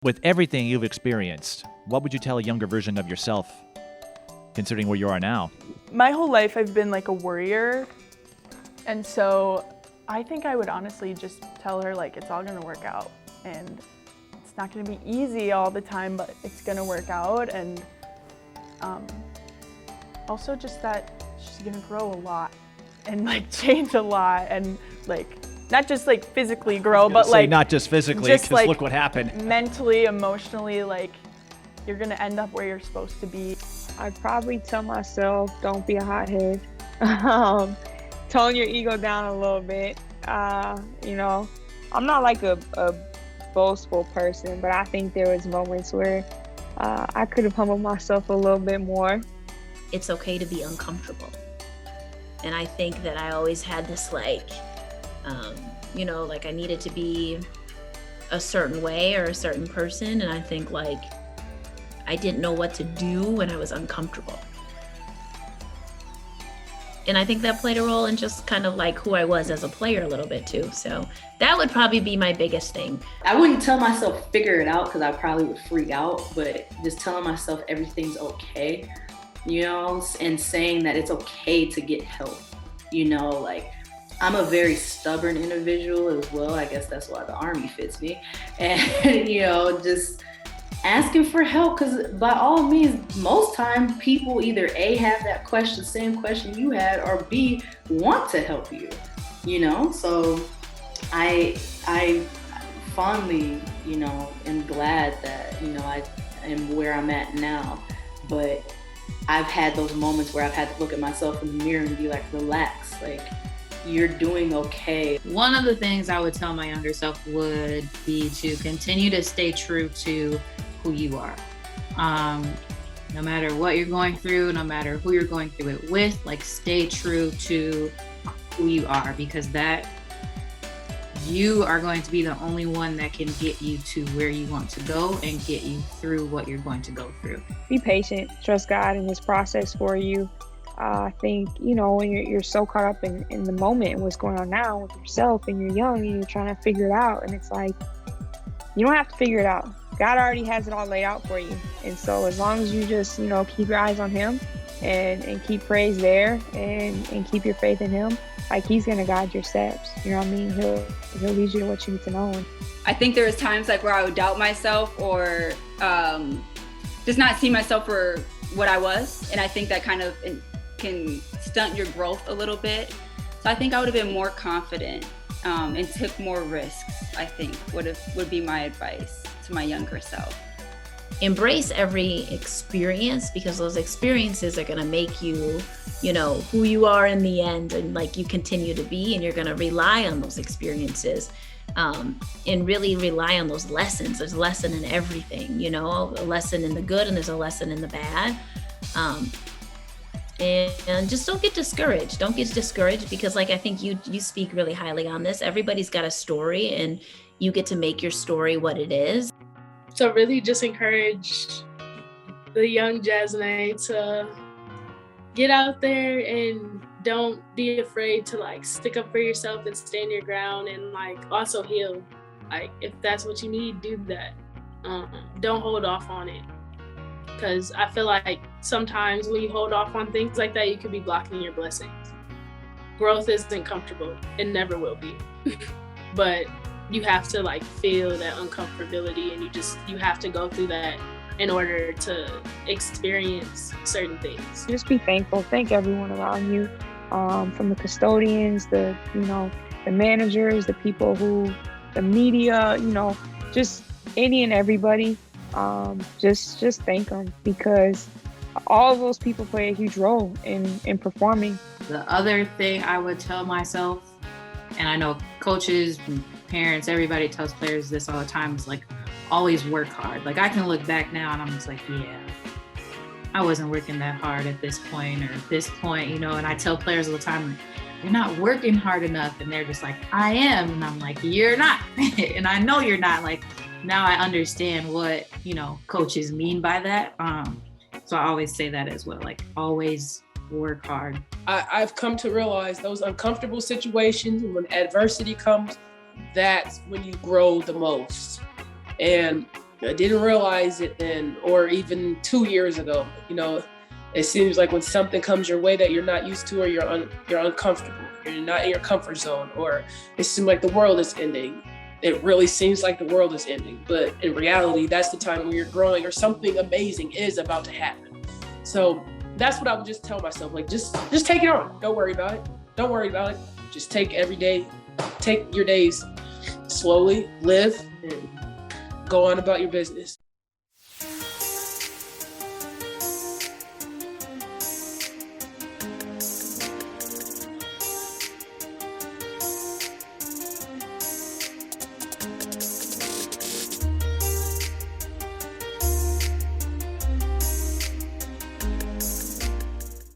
With everything you've experienced, what would you tell a younger version of yourself, considering where you are now? My whole life I've been like a worrier, and so I think I would honestly just tell her like it's all gonna work out, and it's not gonna be easy all the time, but it's gonna work out, and also just that she's gonna grow a lot and like change a lot, and like not just like physically grow, but like not just physically, just, because like, look what happened. mentally, emotionally, like you're gonna end up where you're supposed to be. I'd probably tell myself, don't be a hothead. Tone your ego down a little bit. You know, I'm not like a boastful person, but I think there was moments where I could have humbled myself a little bit more. It's okay to be uncomfortable. And I think that I always had this like, you know, like I needed to be a certain way or a certain person. And I think like, I didn't know what to do when I was uncomfortable. And I think that played a role in just kind of like who I was as a player a little bit too. So that would probably be my biggest thing. I wouldn't tell myself figure it out because I probably would freak out, but just telling myself everything's okay, you know, and saying that it's okay to get help, you know, like I'm a very stubborn individual as well. I guess that's why the Army fits me. And, you know, just asking for help, because by all means, most time people either A, have that question, same question you had, or B, want to help you, you know? So I fondly, you know, am glad that, you know, I am where I'm at now, but I've had those moments where I've had to look at myself in the mirror and be like, relax, like, you're doing okay. One of the things I would tell my younger self would be to continue to stay true to who you are. No matter what you're going through, no matter who you're going through it with, like stay true to who you are, because that you are going to be the only one that can get you to where you want to go and get you through what you're going to go through. Be patient, trust God and His process for you. I think, you know, when you're so caught up in the moment and what's going on now with yourself, and you're young and you're trying to figure it out, and it's like, you don't have to figure it out. God already has it all laid out for you. And so as long as you just, you know, keep your eyes on Him and keep praise there and keep your faith in Him, like He's going to guide your steps. You know what I mean? He'll lead you to what you need to know. I think there was times like where I would doubt myself or just not see myself for what I was. And I think that kind of can stunt your growth a little bit. So I think I would have been more confident and took more risks, I think would be my advice to my younger self. Embrace every experience, because those experiences are going to make you, you know, who you are in the end, and like you continue to be, and you're going to rely on those experiences and really rely on those lessons. There's a lesson in everything, you know, a lesson in the good and there's a lesson in the bad. And just don't get discouraged. Don't get discouraged, because like I think you speak really highly on this. Everybody's got a story and you get to make your story what it is. So really just encourage the young Jasnay to get out there and don't be afraid to like stick up for yourself and stand your ground, and like also heal. Like if that's what you need, do that. Don't hold off on it. Because I feel like sometimes when you hold off on things like that, you could be blocking your blessings. Growth isn't comfortable. It never will be. But you have to like feel that uncomfortability, and you have to go through that in order to experience certain things. Just be thankful. Thank everyone around you, from the custodians, the managers, the people the media, you know, just any and everybody. Just thank them, because all of those people play a huge role in performing. The other thing I would tell myself, and I know coaches, parents, everybody tells players this all the time, is like, always work hard. Like I can look back now and I'm just like, yeah, I wasn't working that hard at this point or at this point, you know, and I tell players all the time, you're not working hard enough. And they're just like, I am. And I'm like, you're not. And I know you're not. Like, now I understand what, you know, coaches mean by that. So I always say that as well, like always work hard. I've come to realize those uncomfortable situations, when adversity comes, that's when you grow the most. And I didn't realize it then, or even 2 years ago. You know, it seems like when something comes your way that you're not used to, or you're uncomfortable, you're not in your comfort zone, or it seems like the world is ending. It really seems like the world is ending, but in reality, that's the time when you're growing, or something amazing is about to happen. So that's what I would just tell myself, like, just take it on. Don't worry about it. Don't worry about it. Just take your days slowly, live, and go on about your business.